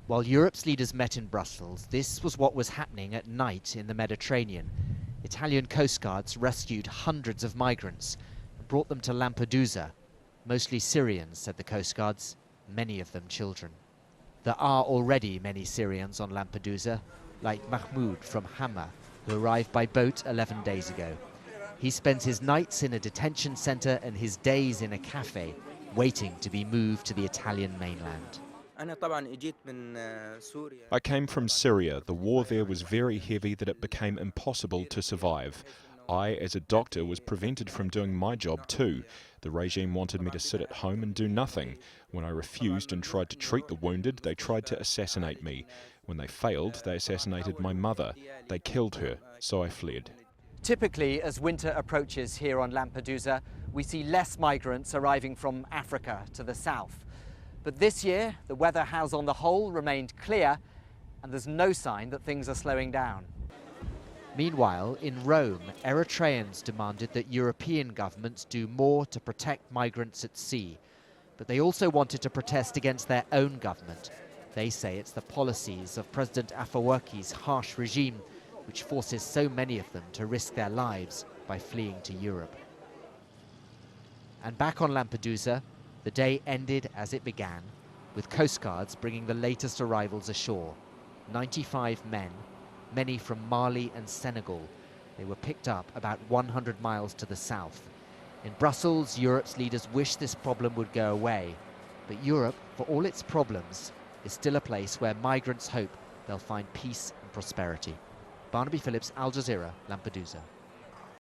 While Europe's leaders met in Brussels, this was what was happening at night in the Mediterranean. Italian coast guards rescued hundreds of migrants and brought them to Lampedusa. Mostly Syrians, said the coast guards, many of them children. There are already many Syrians on Lampedusa, like Mahmoud from Hama, who arrived by boat 11 days ago. He spends his nights in a detention center and his days in a cafe, waiting to be moved to the Italian mainland. I came from Syria. The war there was very heavy that it became impossible to survive. I, as a doctor, was prevented from doing my job too. The regime wanted me to sit at home and do nothing. When I refused and tried to treat the wounded, they tried to assassinate me. When they failed, they assassinated my mother. They killed her, so I fled. Typically, as winter approaches here on Lampedusa, we see less migrants arriving from Africa to the south. But this year, the weather has on the whole remained clear, and there's no sign that things are slowing down. Meanwhile, in Rome, Eritreans demanded that European governments do more to protect migrants at sea. But they also wanted to protest against their own government. They say it's the policies of President Afewerki's harsh regime which forces so many of them to risk their lives by fleeing to Europe. And back on Lampedusa, the day ended as it began, with coast guards bringing the latest arrivals ashore. 95 men, many from Mali and Senegal. They were picked up about 100 miles to the south. In Brussels, Europe's leaders wish this problem would go away. But Europe, for all its problems, is still a place where migrants hope they'll find peace and prosperity. Barnaby, Phillips, Al Jazeera, Lampedusa.